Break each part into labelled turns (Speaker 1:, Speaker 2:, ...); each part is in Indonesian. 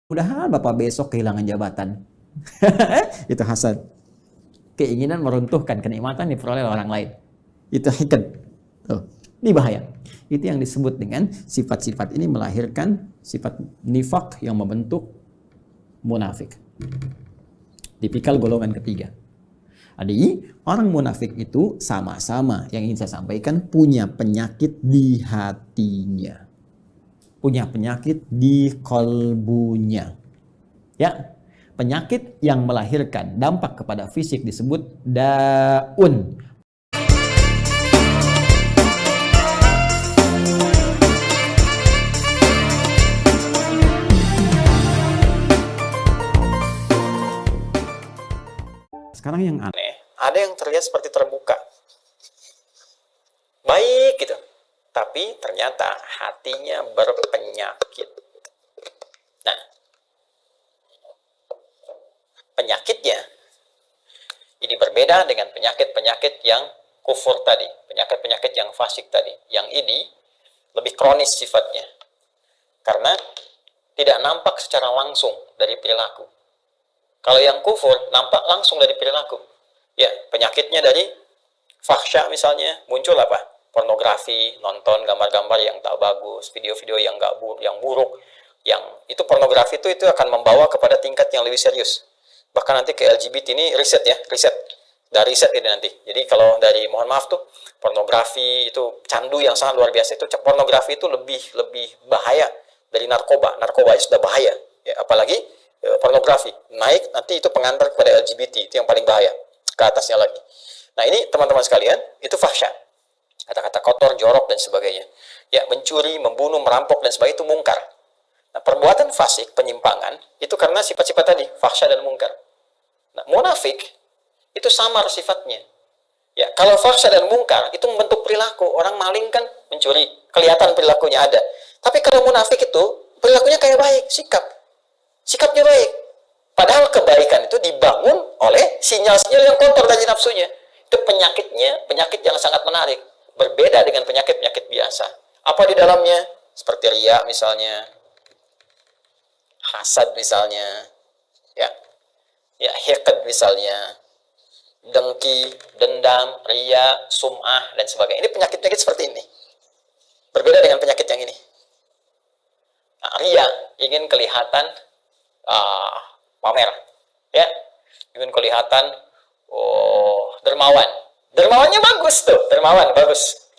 Speaker 1: Mudah-mudahan Bapak besok kehilangan jabatan. Itu hasad. Keinginan meruntuhkan kenikmatan diperoleh oleh orang lain. Itu hikad. Oh, ini bahaya. Itu yang disebut dengan sifat-sifat ini melahirkan sifat nifak yang membentuk munafik. Tipikal golongan ketiga. Jadi, orang munafik itu sama-sama yang ingin saya sampaikan punya penyakit di hatinya. Punya penyakit di kolbunya. Ya, penyakit yang melahirkan dampak kepada fisik disebut daun. Sekarang yang aneh, ada yang terlihat seperti terbuka. Baik gitu. Tapi ternyata hatinya berpenyakit. Nah, penyakitnya ini berbeda dengan penyakit-penyakit yang kufur tadi, penyakit-penyakit yang fasik tadi. Yang ini lebih kronis sifatnya, karena tidak nampak secara langsung dari perilaku. Kalau yang kufur nampak langsung dari perilaku. Ya, penyakitnya dari fahsya misalnya muncul apa? Pornografi, nonton gambar-gambar yang tak bagus, video-video yang buruk, yang itu pornografi itu akan membawa kepada tingkat yang lebih serius. Bahkan nanti ke LGBT ini riset dari riset ini nanti. Jadi kalau dari mohon maaf tuh pornografi itu candu yang sangat luar biasa, itu pornografi itu lebih bahaya dari narkoba. Narkoba itu sudah bahaya, ya, apalagi pornografi naik nanti itu pengantar kepada LGBT, itu yang paling bahaya, ke atasnya lagi. Nah ini teman-teman sekalian, itu fahsya, kata-kata kotor, jorok dan sebagainya. Ya, mencuri, membunuh, merampok dan sebagainya itu mungkar. Nah, perbuatan fasik, penyimpangan itu karena sifat-sifat tadi, fahsya dan mungkar. Nah, munafik itu samar sifatnya. Ya, kalau fahsya dan mungkar itu membentuk perilaku. Orang maling kan mencuri, kelihatan perilakunya ada. Tapi kalau munafik itu perilakunya kayak baik, sikapnya baik. Padahal kebaikan itu dibangun oleh sinyal-sinyal yang kotor dari nafsunya. Itu penyakitnya, penyakit yang sangat menarik. Berbeda dengan penyakit-penyakit biasa. Apa di dalamnya? Seperti riya misalnya, hasad misalnya, ya hiqd misalnya, dengki, dendam, riya, sum'ah dan sebagainya. Ini penyakit-penyakit seperti ini. Berbeda dengan penyakit yang ini. Nah, riya ingin kelihatan pamer, ya, ingin kelihatan dermawan. Dermawannya bagus tuh, dermawan bagus.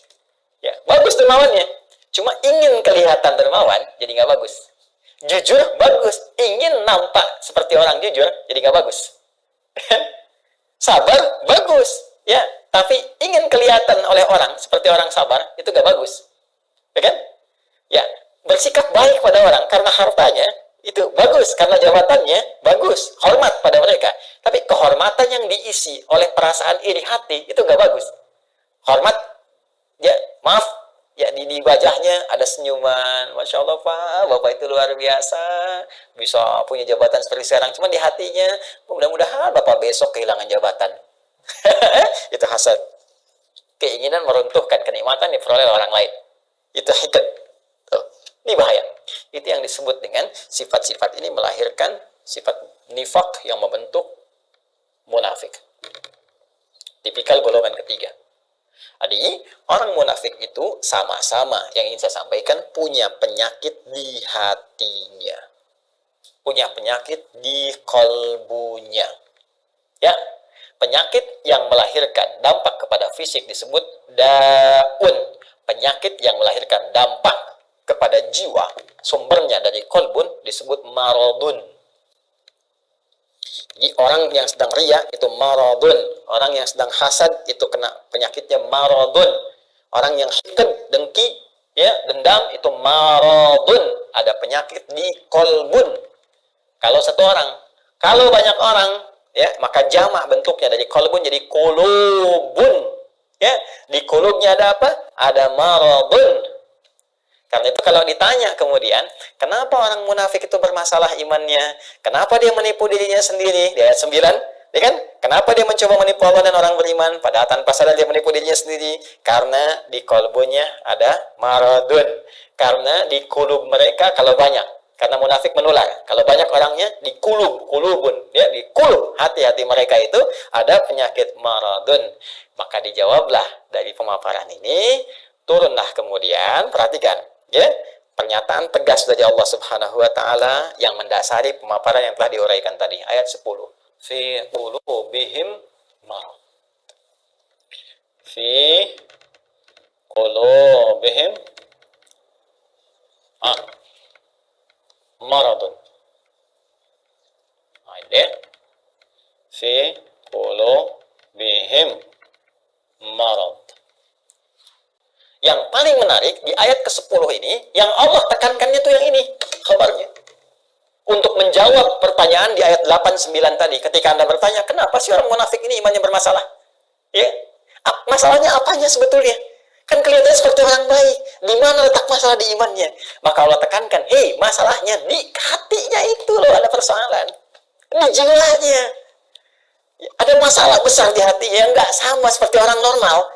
Speaker 1: Ya, bagus dermawannya. Cuma ingin kelihatan dermawan, jadi nggak bagus. Jujur bagus, ingin nampak seperti orang jujur, jadi nggak bagus. Sabar bagus, ya, tapi ingin kelihatan oleh orang seperti orang sabar, itu nggak bagus, ya kan? Ya, bersikap baik pada orang karena hartanya itu bagus, karena jabatannya bagus, hormat pada mereka. Tapi kehormatan yang diisi oleh perasaan iri hati itu nggak bagus. Hormat, ya maaf, ya di wajahnya ada senyuman, masya Allah Pak, Bapak itu luar biasa, bisa punya jabatan seperti sekarang. Cuma di hatinya, mudah-mudahan Bapak besok kehilangan jabatan. Itu hasad. Keinginan meruntuhkan kenikmatan diperoleh orang lain. Itu hikad. Ini bahaya. Itu yang disebut dengan sifat-sifat ini melahirkan sifat nifak yang membentuk munafik. Tipikal golongan ketiga. Jadi, orang munafik itu sama-sama yang ingin saya sampaikan punya penyakit di hatinya. Punya penyakit di kolbunya. Ya, penyakit yang melahirkan dampak kepada fisik disebut daun. Penyakit yang melahirkan dampak kepada jiwa, sumbernya dari kolbun disebut maradun. Jadi orang yang sedang riya itu maradun, orang yang sedang hasad itu kena penyakitnya maradun, orang yang hiqd, dengki, ya, dendam itu maradun, ada penyakit di kolbun. Kalau satu orang, kalau banyak orang, ya, maka jamak bentuknya dari kolbun jadi kulubun. Ya, di kulubnya ada apa? Ada maradun. Karena itu kalau ditanya kemudian, kenapa orang munafik itu bermasalah imannya? Kenapa dia menipu dirinya sendiri? Di ayat 9, ya kan? Kenapa dia mencoba menipu Allah dan orang beriman? Padahal tanpa sadar dia menipu dirinya sendiri. Karena di kolbunya ada maradun. Karena di kulub mereka kalau banyak, Karena munafik menular. Kalau banyak orangnya di kulubun, ya, di kulub hati-hati mereka itu ada penyakit maradun. Maka dijawablah dari pemaparan ini, turunlah kemudian, perhatikan, ya, pernyataan tegas dari Allah Subhanahu wa taala yang mendasari pemaparan yang telah diuraikan tadi, ayat 10. Fi qulubihim marad. Fi qulubihim maradun. Ada fi qulubihim marad. Yang paling menarik di ayat ke-10 ini, yang Allah tekankannya itu yang ini, khabarnya. Untuk menjawab pertanyaan di ayat 8-9 tadi, ketika Anda bertanya, kenapa sih orang munafik ini imannya bermasalah? Ya, masalahnya apanya sebetulnya? Kan kelihatannya seperti orang baik. Di mana letak masalah di imannya? Maka Allah tekankan, hei, masalahnya di hatinya itu loh, ada persoalan. Di jiwanya. Ada masalah besar di hatinya yang nggak sama seperti orang normal.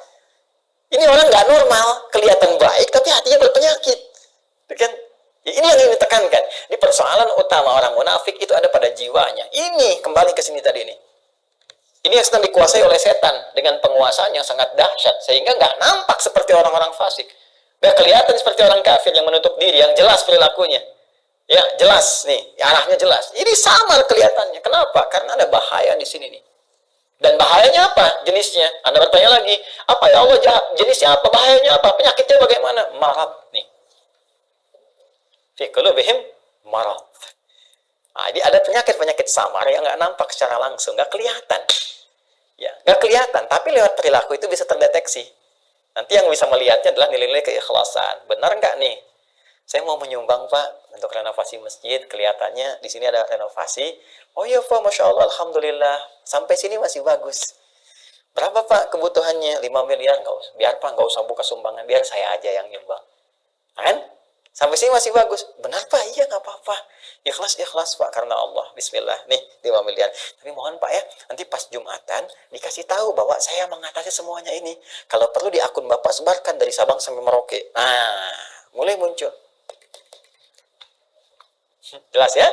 Speaker 1: Ini orang nggak normal, kelihatan baik, tapi hatinya berpenyakit. Kan? Ya, ini yang ingin ditekankan. Di persoalan utama orang munafik itu ada pada jiwanya. Ini, kembali ke sini tadi ini. Ini yang sedang dikuasai oleh setan dengan penguasaan yang sangat dahsyat. Sehingga nggak nampak seperti orang-orang fasik. Nggak kelihatan seperti orang kafir yang menutup diri, yang jelas perilakunya. Ya, jelas nih, arahnya jelas. Ini samar kelihatannya. Kenapa? Karena ada bahaya di sini nih. Dan bahayanya apa? Jenisnya. Anda bertanya lagi, apa ya Allah jahat? Jenisnya apa? Bahayanya apa? Penyakitnya bagaimana? Marad nih. Fi qulubihim marad. Nah, ini ada penyakit-penyakit samar yang nggak nampak secara langsung, nggak kelihatan. Ya, nggak kelihatan, tapi lewat perilaku itu bisa terdeteksi. Nanti yang bisa melihatnya adalah nilai-nilai keikhlasan. Benar nggak nih? Saya mau menyumbang Pak untuk renovasi masjid. Kelihatannya di sini ada renovasi. Oh iya Pak, Masya Allah, Alhamdulillah. Sampai sini masih bagus. Berapa Pak kebutuhannya? 5 miliar. Nggak usah. Biar Pak, nggak usah buka sumbangan. Biar saya aja yang nyumbang. Kan? Sampai sini masih bagus. Benar Pak? Iya nggak apa-apa. Ikhlas Pak karena Allah. Bismillah. Nih 5 miliar. Tapi mohon Pak ya, nanti pas Jumatan dikasih tahu bahwa saya mengatasi semuanya ini. Kalau perlu di akun Bapak sebarkan dari Sabang sampai Merauke. Nah, mulai muncul. Jelas ya?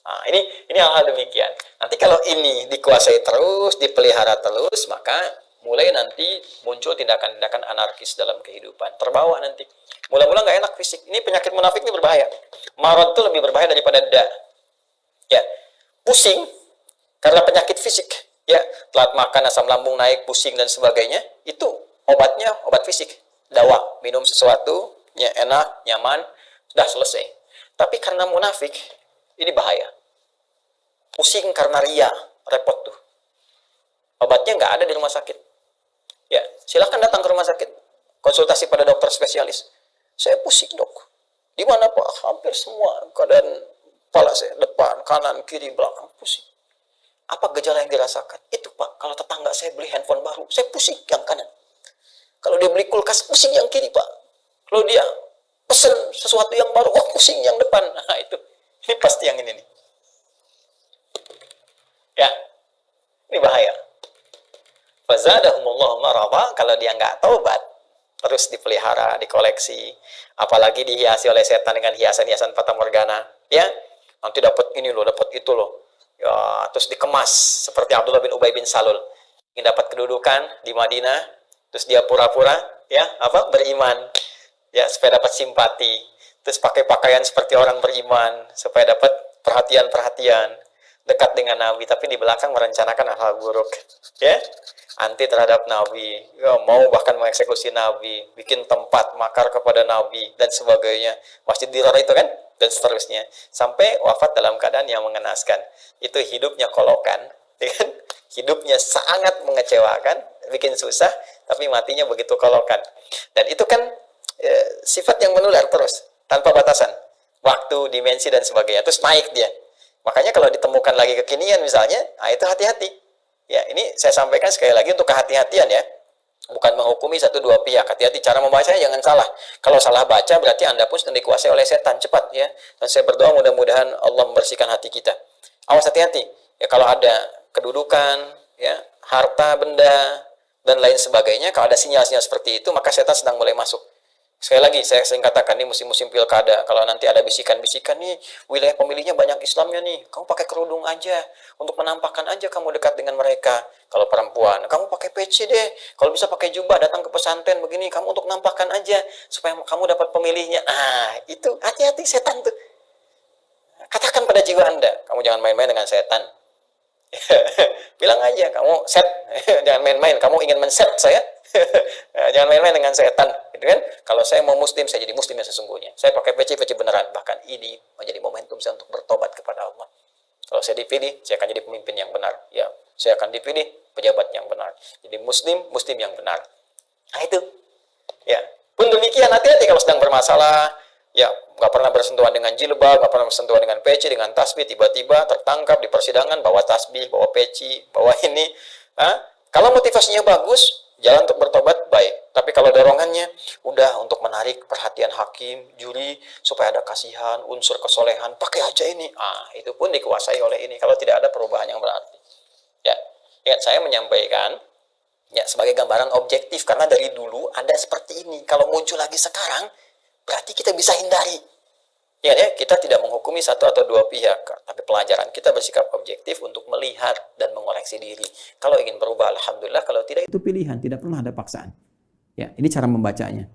Speaker 1: Nah, ini hal-hal demikian. Nanti kalau ini dikuasai terus, dipelihara terus, maka mulai nanti muncul tindakan-tindakan anarkis dalam kehidupan. Terbawa nanti. Mula-mula nggak enak fisik. Ini penyakit munafik ini berbahaya. Marad itu lebih berbahaya daripada da. Ya, pusing karena penyakit fisik. Ya, telat makan, asam lambung naik, pusing dan sebagainya. Itu obatnya obat fisik. Dawa, minum sesuatu, ya enak, nyaman, sudah selesai. Tapi karena munafik, ini bahaya. Pusing karena ria, repot tuh. Obatnya nggak ada di rumah sakit. Ya, silakan datang ke rumah sakit. Konsultasi pada dokter spesialis. Saya pusing dok. Di mana Pak? Hampir semua keadaan kepala saya, depan, kanan, kiri, belakang, pusing. Apa gejala yang dirasakan? Itu Pak, kalau tetangga saya beli handphone baru, saya pusing yang kanan. Kalau dia beli kulkas, pusing yang kiri Pak. Kalau dia pesen sesuatu yang baru, oh pusing yang depan. Nah itu, ini pasti yang ini nih. Ya, ini bahaya. Fazadahumullahu marada, kalau dia nggak taubat, terus dipelihara, dikoleksi, apalagi dihiasi oleh setan dengan hiasan-hiasan fatamorgana, ya, nanti dapat ini loh, dapat itu loh, ya, terus dikemas seperti Abdullah bin Ubay bin Salul, ingin dapat kedudukan di Madinah, terus dia pura-pura, ya, beriman. Ya, supaya dapat simpati. Terus pakai pakaian seperti orang beriman supaya dapat perhatian-perhatian, dekat dengan Nabi, tapi di belakang merencanakan hal-hal buruk. Ya, anti terhadap Nabi, ya, mau bahkan mengeksekusi Nabi, bikin tempat makar kepada Nabi dan sebagainya. Masjid Dirar itu kan, dan seterusnya. Sampai wafat dalam keadaan yang mengenaskan. Itu hidupnya kolokan, ya kan? Hidupnya sangat mengecewakan, bikin susah, tapi matinya begitu kolokan. Dan itu kan sifat yang menular terus tanpa batasan, waktu, dimensi dan sebagainya, terus naik dia. Makanya kalau ditemukan lagi kekinian misalnya, itu hati-hati. Ya, ini saya sampaikan sekali lagi untuk kehati-hatian ya, bukan menghukumi satu dua pihak. Hati-hati cara membacanya, jangan salah. Kalau salah baca berarti Anda pun sedang dikuasai oleh setan, cepat ya. Dan saya berdoa mudah-mudahan Allah membersihkan hati kita. Awas, hati-hati ya, kalau ada kedudukan, ya, harta benda dan lain sebagainya, kalau ada sinyal-sinyal seperti itu, maka setan sedang mulai masuk. Sekali lagi, saya sering katakan, ini musim-musim pilkada, kalau nanti ada bisikan-bisikan nih, wilayah pemilihnya banyak Islamnya nih, kamu pakai kerudung aja, untuk menampakkan aja kamu dekat dengan mereka. Kalau perempuan, kamu pakai peci deh, kalau bisa pakai jubah, datang ke pesantren begini, kamu untuk nampakkan aja, supaya kamu dapat pemilihnya. Ah, itu, hati-hati setan tuh. Katakan pada jiwa Anda, kamu jangan main-main dengan setan. Bilang aja, kamu set, jangan main-main, kamu ingin men-set saya. Jangan main-main dengan setan, gitu kan? Kalau saya mau muslim, saya jadi muslim yang sesungguhnya. Saya pakai peci-peci beneran, bahkan ini menjadi momentum saya untuk bertobat kepada Allah. Kalau saya dipilih, saya akan jadi pemimpin yang benar. Ya, saya akan dipilih pejabat yang benar. Jadi muslim yang benar. Nah itu, ya. Pun demikian, hati-hati kalau sedang bermasalah. Ya, nggak pernah bersentuhan dengan jilbab, nggak pernah bersentuhan dengan peci, dengan tasbih, tiba-tiba tertangkap di persidangan, bawa tasbih, bawa peci, bawa ini. Hah? Kalau motivasinya bagus, jalan untuk bertobat, baik. Tapi kalau dorongannya, udah untuk menarik perhatian hakim, juri, supaya ada kasihan, unsur kesolehan, pakai aja ini. Ah, itu pun dikuasai oleh ini, kalau tidak ada perubahan yang berarti. Ya, ingat saya menyampaikan, ya, sebagai gambaran objektif, karena dari dulu ada seperti ini. Kalau muncul lagi sekarang, berarti kita bisa hindari. Ya, kita tidak menghukumi satu atau dua pihak, tapi pelajaran kita bersikap objektif untuk melihat dan mengoreksi diri. Kalau ingin berubah, alhamdulillah. Kalau tidak, itu pilihan, tidak pernah ada paksaan. Ya, ini cara membacanya.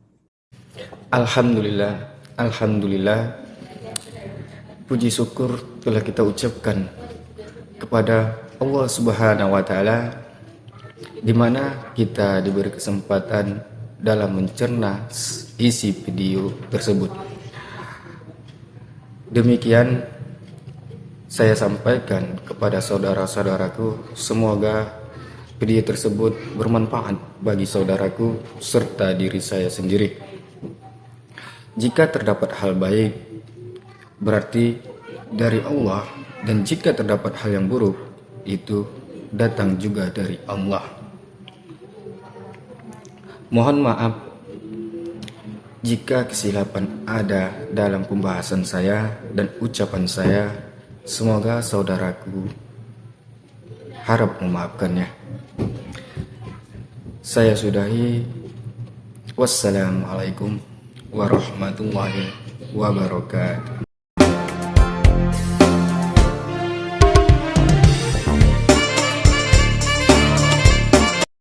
Speaker 2: Alhamdulillah, alhamdulillah. Puji syukur telah kita ucapkan kepada Allah Subhanahu wa taala, di mana kita diberi kesempatan dalam mencerna isi video tersebut. Demikian saya sampaikan kepada saudara-saudaraku, semoga video tersebut bermanfaat bagi saudaraku serta diri saya sendiri. Jika terdapat hal baik, berarti dari Allah, dan jika terdapat hal yang buruk, itu datang juga dari Allah. Mohon maaf jika kesilapan ada dalam pembahasan saya dan ucapan saya. Semoga saudaraku harap memaafkannya. Saya sudahi. Wassalamualaikum warahmatullahi wabarakatuh.